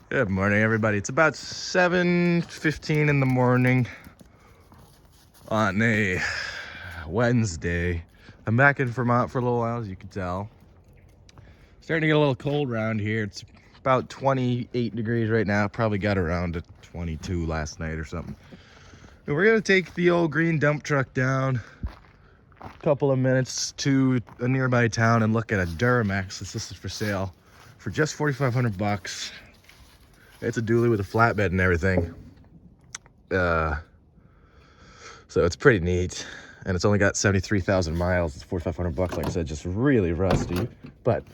Good morning, everybody. It's about 7:15 in the morning on a Wednesday. I'm back in Vermont for a little while, as you can tell. Starting to get a little cold around here. It's about 28 degrees right now. Probably got around to 22 last night or something. And we're gonna take the old green dump truck down a couple of minutes to a nearby town and look at a Duramax that's listed for sale for just 4,500 bucks. It's a dually with a flatbed and everything. So it's pretty neat. And it's only got 73,000 miles. It's 4,500 bucks, like I said, just really rusty. But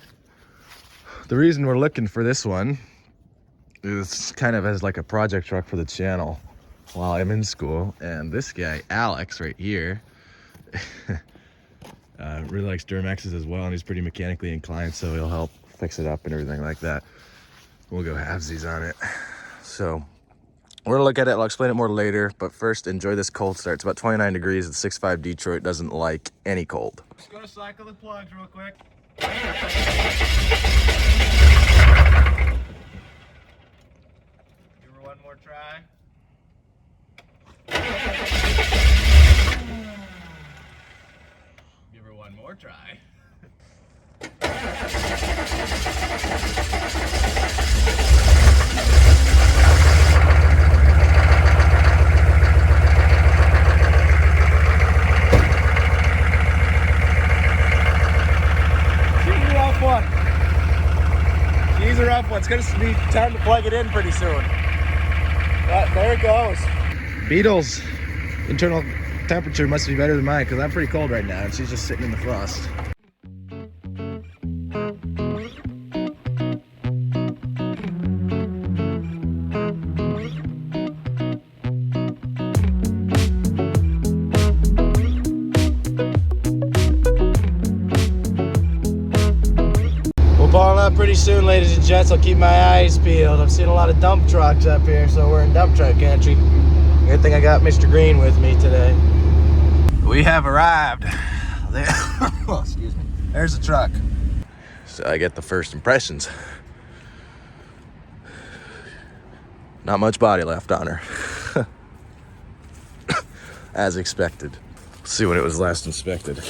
the reason we're looking for this one is kind of as like a project truck for the channel while I'm in school. And this guy, Alex, right here, really likes Duramaxes as well. And he's pretty mechanically inclined, so he'll help fix it up and everything like that. We'll go halvesies on it. So we're gonna look at it. I'll explain it more later, but first enjoy this cold start. It's about 29 degrees. It's 6.5 Detroit. Doesn't like any cold. Just gonna cycle the plugs real quick. Give her one more try. Give her one more try. She's a rough one. It's gonna be time to plug it in pretty soon. But there it goes. Beetle's internal temperature must be better than mine because I'm pretty cold right now and she's just sitting in the frost. Pulling up pretty soon, ladies and gents. I'll keep my eyes peeled. I've seen a lot of dump trucks up here, so we're in dump truck country. Good thing I got Mr. Green with me today. We have arrived. There, oh, excuse me. There's the truck. So I get the first impressions. Not much body left on her. As expected. Let's see when it was last inspected.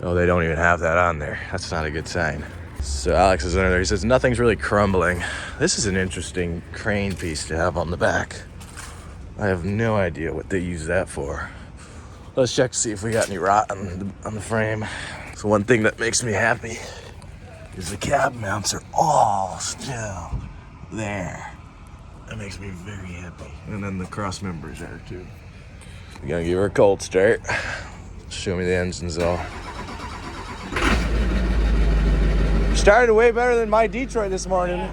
Oh, they don't even have that on there. That's not a good sign. So Alex is under there. He says nothing's really crumbling. This is an interesting crane piece to have on the back. I have no idea what they use that for. Let's check to see if we got any rot on the frame. So one thing that makes me happy is the cab mounts are all still there. That makes me very happy. And then the cross members are too. We're gonna give her a cold start. Show me the engines though. Started way better than my Detroit this morning.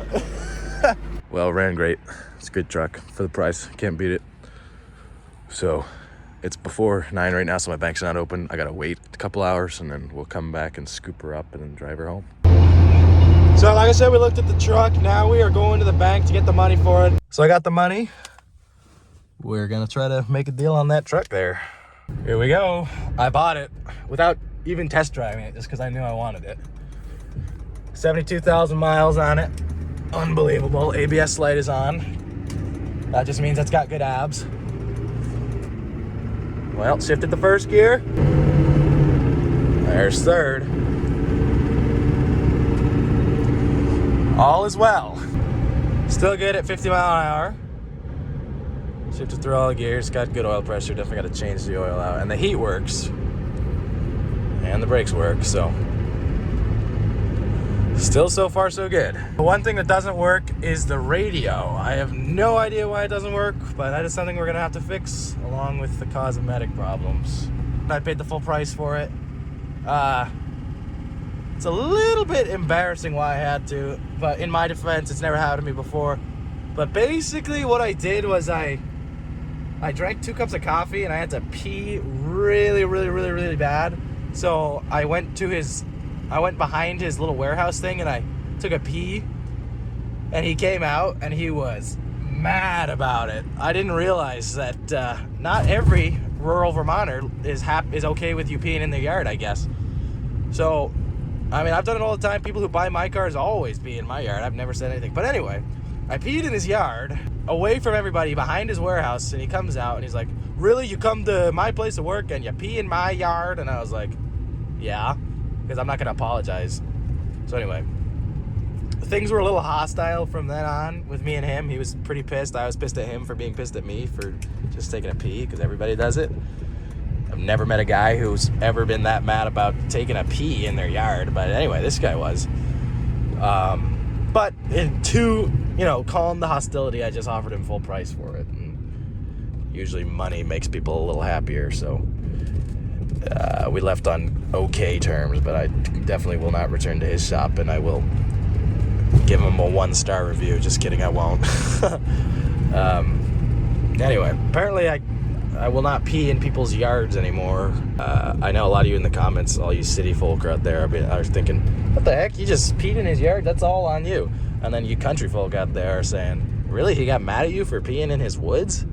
Well, ran great. It's a good truck for the price. Can't beat it. So it's before 9 right now, so my bank's not open. I gotta wait a couple hours and then we'll come back and scoop her up and then drive her home. So like I said, we looked at the truck. Now we are going to the bank to get the money for it. So I got the money. We're gonna try to make a deal on that truck there. Here we go. I bought it without even test driving it, just because I knew I wanted it. 72,000 miles on it. Unbelievable. ABS light is on. That just means it's got good abs. Well, shifted the first gear. There's third. All is well. Still good at 50 mile an hour. Shifted through all the gears. Got good oil pressure. Definitely got to change the oil out. And the heat works. And the brakes work, so. Still so far so good. The one thing that doesn't work is the radio. I have no idea why it doesn't work, but that is something we're gonna have to fix along with the cosmetic problems. I paid the full price for it. It's a little bit embarrassing why I had to, but in my defense, it's never happened to me before. But basically what I did was I drank 2 cups of coffee and I had to pee really bad. So I went behind his little warehouse thing and I took a pee, and he came out and he was mad about it. I didn't realize that not every rural Vermonter is okay with you peeing in the yard, I guess. So I mean, I've done it all the time. People who buy my cars always pee in my yard. I've never said anything. But anyway, I peed in his yard, away from everybody, behind his warehouse, and he comes out and he's like, really, you come to my place of work and you pee in my yard? And I was like, yeah, because I'm not going to apologize. So anyway, things were a little hostile from then on with me and him. He was pretty pissed. I was pissed at him for being pissed at me for just taking a pee, because everybody does it. I've never met a guy who's ever been that mad about taking a pee in their yard. But anyway, this guy was. But to, calm the hostility, I just offered him full price for it. And usually money makes people a little happier. So we left on okay terms, but I definitely will not return to his shop, and I will give him a 1-star review. Just kidding, I won't. Anyway, apparently I will not pee in people's yards anymore. I know a lot of you in the comments, all you city folk out there, I was thinking, what the heck? You just peed in his yard? That's all on you. And then you country folk out there are saying, really? He got mad at you for peeing in his woods?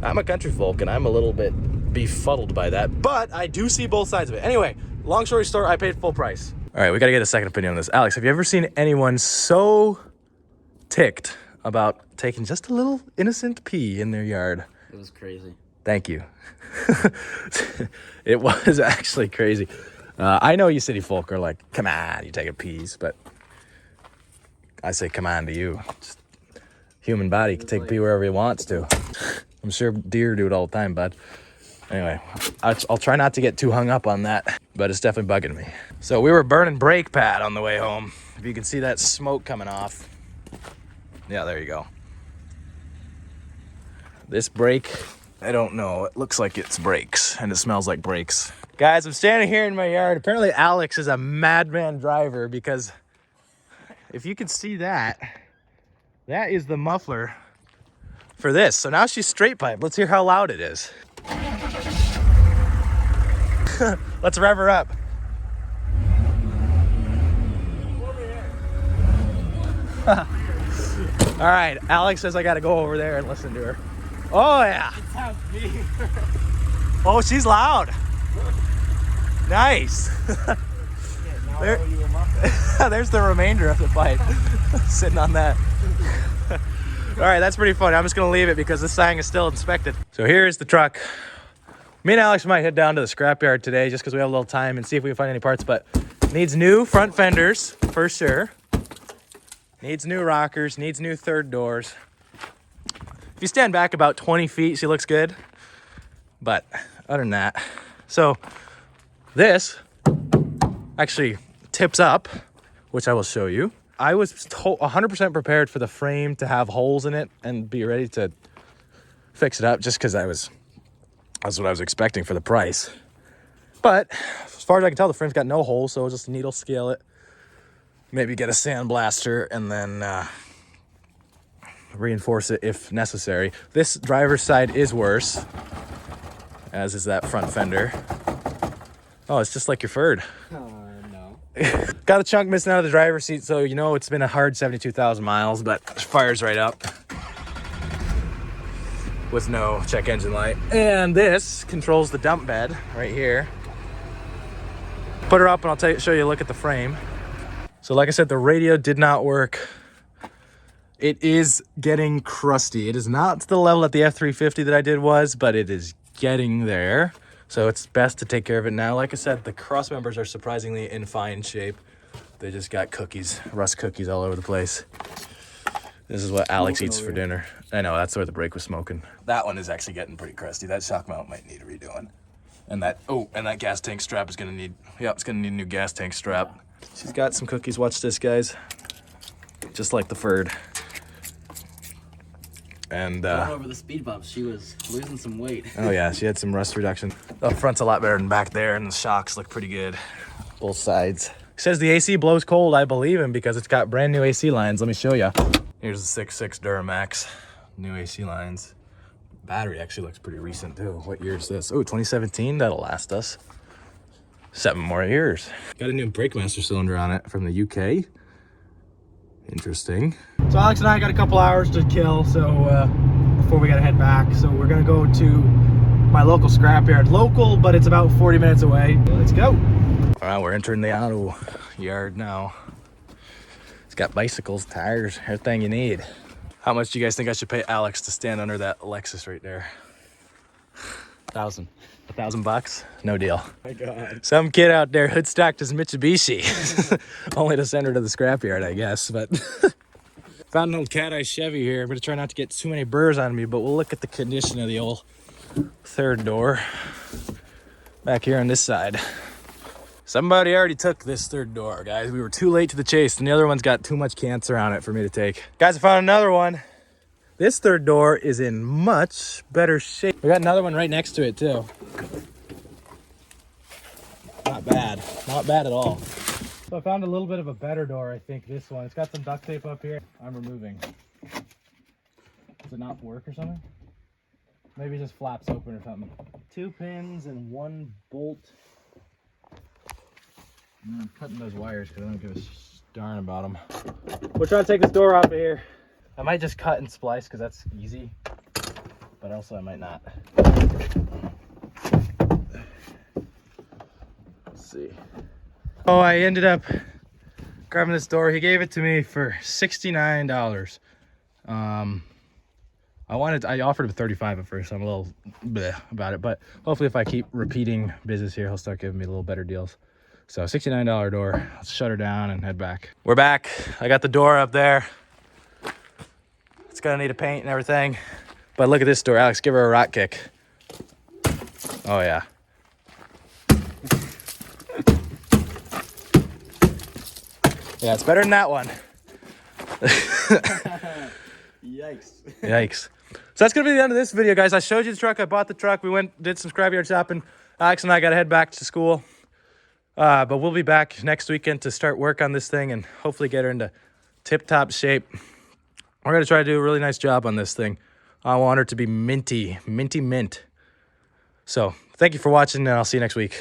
I'm a country folk, and I'm a little bit befuddled by that. But I do see both sides of it. Anyway, long story short, I paid full price. All right, we got to get a second opinion on this. Alex, have you ever seen anyone so ticked about taking just a little innocent pee in their yard? It was crazy. Thank you. It was actually crazy. I know you city folk are like, come on, you taking pees, but I say come on to you. Just human body can take a pee wherever he wants to. I'm sure deer do it all the time, bud. Anyway, I'll try not to get too hung up on that, but it's definitely bugging me. So we were burning brake pad on the way home. If you can see that smoke coming off. Yeah, there you go. This brake, I don't know. It looks like it's brakes, and it smells like brakes. Guys, I'm standing here in my yard. Apparently Alex is a madman driver, because if you can see that, that is the muffler for this. So now she's straight pipe. Let's hear how loud it is. Let's rev her up. All right, Alex says I gotta go over there and listen to her. Oh yeah. Oh, she's loud. Nice. There, there's the remainder of the pipe sitting on that. All right, that's pretty funny. I'm just gonna leave it because this thing is still inspected. So here's the truck. Me and Alex might head down to the scrapyard today just because we have a little time and see if we can find any parts, but needs new front fenders for sure. Needs new rockers, needs new third doors. If you stand back about 20 feet, she looks good. But other than that, so this actually tips up, which I will show you. I was 100% prepared for the frame to have holes in it and be ready to fix it up just because that's what I was expecting for the price. But as far as I can tell, the frame's got no holes, so we'll just needle scale it. Maybe get a sandblaster and then reinforce it if necessary. This driver's side is worse, as is that front fender. Oh, it's just like your Ford. No. Got a chunk missing out of the driver's seat, so you know it's been a hard 72,000 miles, but it fires right up with no check engine light. And this controls the dump bed right here. Put her up and I'll show you a look at the frame. So like I said, the radio did not work. It is getting crusty. It is not to the level that the F350 that I did was, but it is getting there. So it's best to take care of it now. Like I said, the cross members are surprisingly in fine shape. They just got cookies, rust cookies all over the place. This is what Alex eats for dinner. I know, that's where the brake was smoking. That one is actually getting pretty crusty. That shock mount might need redoing. And that gas tank strap is gonna need, it's gonna need a new gas tank strap. She's got some cookies. Watch this, guys. Just like the Ford. And going over the speed bumps, she was losing some weight. Oh yeah, she had some rust reduction. Up front's a lot better than back there, and the shocks look pretty good. Both sides. He says the AC blows cold. I believe him because it's got brand new AC lines. Let me show you. Here's the 6.6 Duramax, new AC lines. Battery actually looks pretty recent too. What year is this? Oh, 2017. That'll last us 7 more years. Got a new brake master cylinder on it from the UK. Interesting. So Alex and I got a couple hours to kill, so before we gotta head back. So we're gonna go to my local scrapyard. Local, but it's about 40 minutes away. Let's go. All right, we're entering the auto yard now. It's got bicycles, tires, everything you need. How much do you guys think I should pay Alex to stand under that Lexus right there? 1,000. $1,000? No deal. My God. Some kid out there hoodstocked his Mitsubishi. Only to send her to the scrapyard, I guess. But found an old cat-eye Chevy here. I'm gonna try not to get too many burrs on me, but we'll look at the condition of the old third door back here on this side. Somebody already took this third door, guys. We were too late to the chase, and the other one's got too much cancer on it for me to take. Guys, I found another one. This third door is in much better shape. We got another one right next to it too. Not bad, not bad at all. So I found a little bit of a better door, I think, this one. It's got some duct tape up here. I'm removing. Does it not work or something? Maybe it just flaps open or something. 2 pins and 1 bolt. I'm cutting those wires because I don't give a darn about them. We're trying to take this door off of here. I might just cut and splice because that's easy, but also I might not. Let's see. Oh, I ended up grabbing this door. He gave it to me for $69. I offered him 35 at first. I'm a little bleh about it, but hopefully if I keep repeating business here, he'll start giving me little better deals. So $69 door. Let's shut her down and head back. We're back. I got the door up there. It's gonna need a paint and everything. But look at this door, Alex, give her a rock kick. Oh yeah. Yeah, it's better than that one. Yikes. Yikes. So that's gonna be the end of this video, guys. I showed you the truck, I bought the truck, we went, did some scrapyard shopping. Alex and I gotta head back to school. But we'll be back next weekend to start work on this thing and hopefully get her into tip-top shape. We're going to try to do a really nice job on this thing. I want her to be minty mint. So thank you for watching, and I'll see you next week.